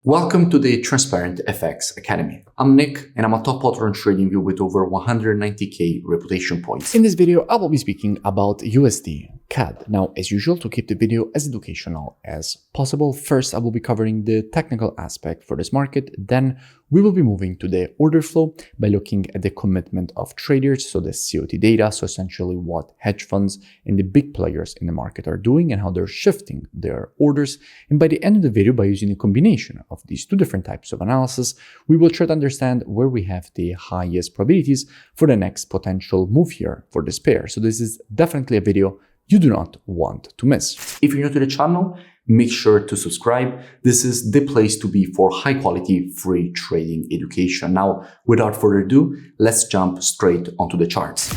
Welcome to the Transparent FX Academy. I'm Nick, and I'm a top author on TradingView with over 190k reputation points. In this video, I will be speaking about USDCAD. Now, as usual, to keep the video as educational as possible, first I will be covering the technical aspect for this market. Then we will be moving to the order flow by looking at the commitment of traders, so the COT data, so essentially what hedge funds and the big players in the market are doing and how they're shifting their orders. And by the end of the video, by using a combination of these two different types of analysis, we will try to understand where we have the highest probabilities for the next potential move here for this pair. So this is definitely a video you do not want to miss. If you're new to the channel, make sure to subscribe. This is the place to be for high quality free trading education. Now, without further ado, let's jump straight onto the charts.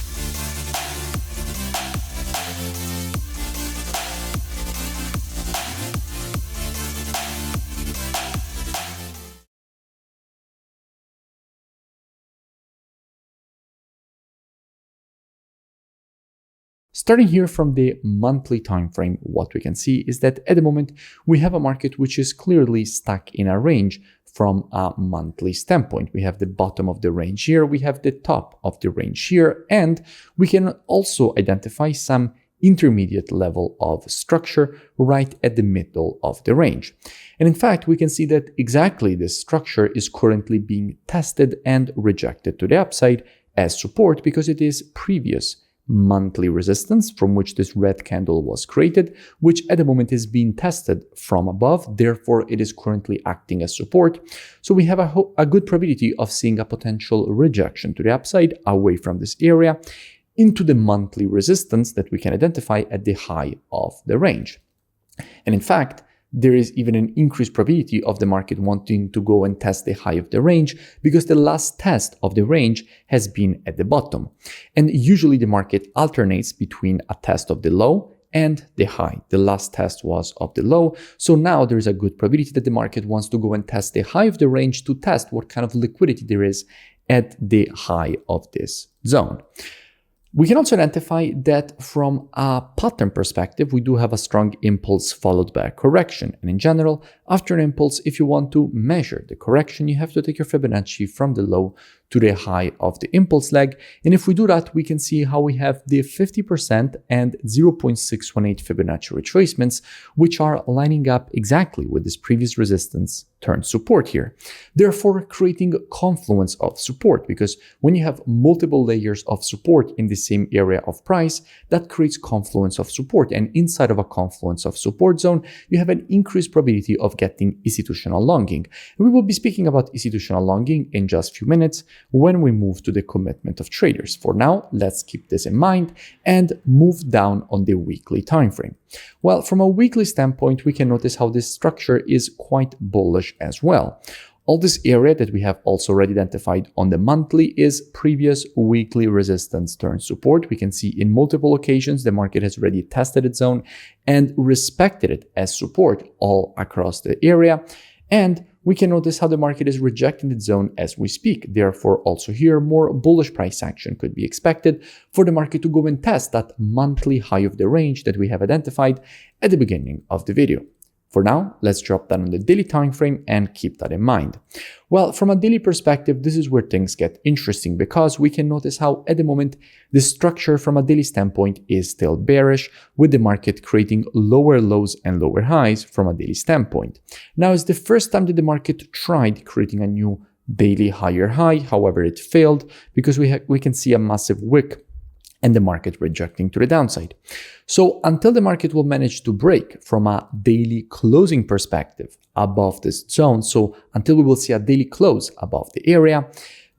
Starting here from the monthly time frame, what we can see is that at the moment we have a market which is clearly stuck in a range from a monthly standpoint. We have the bottom of the range here, we have the top of the range here, and we can also identify some intermediate level of structure right at the middle of the range. And in fact, we can see that exactly this structure is currently being tested and rejected to the upside as support because it is previous monthly resistance from which this red candle was created, which at the moment is being tested from above. Therefore, it is currently acting as support. So we have a good probability of seeing a potential rejection to the upside away from this area into the monthly resistance that we can identify at the high of the range. And in fact, there is even an increased probability of the market wanting to go and test the high of the range because the last test of the range has been at the bottom. And usually the market alternates between a test of the low and the high. The last test was of the low. So now there is a good probability that the market wants to go and test the high of the range to test what kind of liquidity there is at the high of this zone. We can also identify that from a pattern perspective, we do have a strong impulse followed by a correction. And in general, after an impulse, if you want to measure the correction, you have to take your Fibonacci from the low to the high of the impulse leg. And if we do that, we can see how we have the 50% and 0.618 Fibonacci retracements, which are lining up exactly with this previous resistance turn support here. Therefore, creating a confluence of support, because when you have multiple layers of support in the same area of price, that creates confluence of support. And inside of a confluence of support zone, you have an increased probability of getting institutional longing. We will be speaking about institutional longing in just a few minutes when we move to the commitment of traders. For now, let's keep this in mind and move down on the weekly time frame. Well, from a weekly standpoint, we can notice how this structure is quite bullish as well. All this area that we have also already identified on the monthly is previous weekly resistance turn support. We can see in multiple occasions the market has already tested its zone and respected it as support all across the area. And we can notice how the market is rejecting its zone as we speak. Therefore, also here, more bullish price action could be expected for the market to go and test that monthly high of the range that we have identified at the beginning of the video. For now, let's drop down on the daily time frame and keep that in mind. Well, from a daily perspective, this is where things get interesting because we can notice how at the moment the structure from a daily standpoint is still bearish, with the market creating lower lows and lower highs from a daily standpoint. Now, it's the first time that the market tried creating a new daily higher high. However, it failed because we can see a massive wick and the market rejecting to the downside. So until the market will manage to break from a daily closing perspective above this zone, so until we will see a daily close above the area,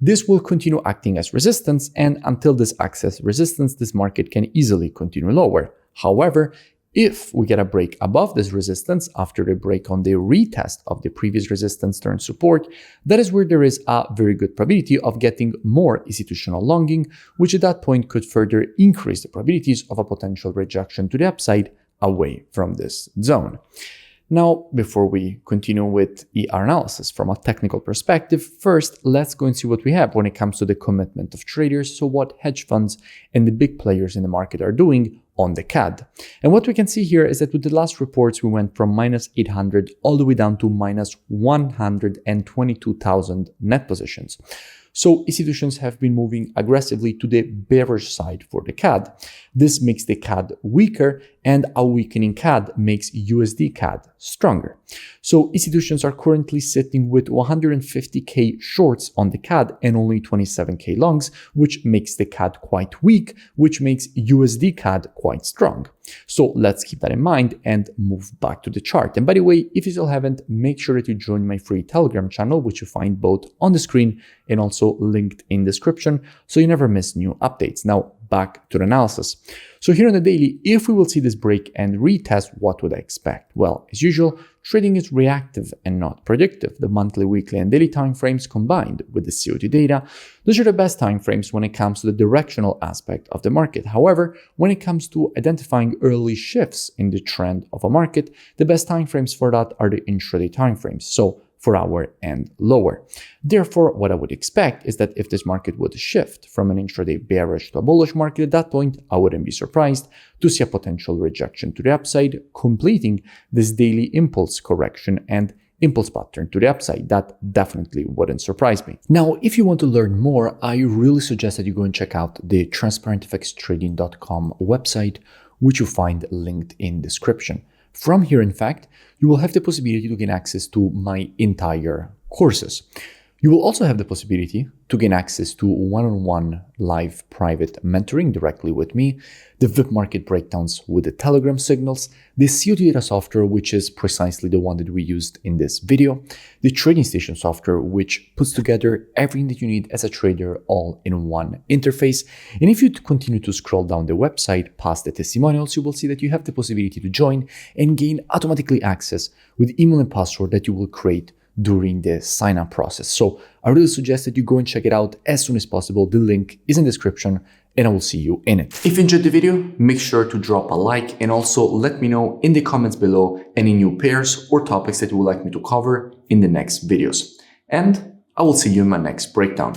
this will continue acting as resistance, and until this acts as resistance, this market can easily continue lower. However, if we get a break above this resistance after the break on the retest of the previous resistance turn support, that is where there is a very good probability of getting more institutional longing, which at that point could further increase the probabilities of a potential rejection to the upside away from this zone. Now, before we continue with ER analysis from a technical perspective, first, let's go and see what we have when it comes to the commitment of traders, so what hedge funds and the big players in the market are doing on the CAD. And what we can see here is that with the last reports, we went from minus 800 all the way down to minus 122,000 net positions. So institutions have been moving aggressively to the bearish side for the CAD. This makes the CAD weaker, and a weakening CAD makes USDCAD stronger. So institutions are currently sitting with 150K shorts on the CAD and only 27K longs, which makes the CAD quite weak, which makes USDCAD quite strong. So let's keep that in mind and move back to the chart. And by the way, if you still haven't, make sure that you join my free Telegram channel, which you find both on the screen and also linked in description, so you never miss new updates. Now back to the analysis. So here on the daily, if we will see this break and retest, what would I expect? Well, as usual, trading is reactive and not predictive. The monthly, weekly, and daily time frames combined with the COT data, those are the best time frames when it comes to the directional aspect of the market. However, when it comes to identifying early shifts in the trend of a market, the best time frames for that are the intraday time frames, so 4 hour and lower. Therefore, what I would expect is that if this market would shift from an intraday bearish to a bullish market, at that point, I wouldn't be surprised to see a potential rejection to the upside, completing this daily impulse correction and impulse pattern to the upside. That definitely wouldn't surprise me. Now, if you want to learn more, I really suggest that you go and check out the transparentfxtrading.com website, which you find linked in description. From here, in fact, you will have the possibility to gain access to my entire courses. You will also have the possibility to gain access to one-on-one live private mentoring directly with me, the VIP market breakdowns with the Telegram signals, the COT data software, which is precisely the one that we used in this video, the trading station software, which puts together everything that you need as a trader all in one interface. And if you continue to scroll down the website past the testimonials, you will see that you have the possibility to join and gain automatically access with email and password that you will create during the sign-up process. So I really suggest that you go and check it out as soon as possible. The link is in the description and I will see you in it. If you enjoyed the video, make sure to drop a like and also let me know in the comments below any new pairs or topics that you would like me to cover in the next videos. And I will see you in my next breakdown.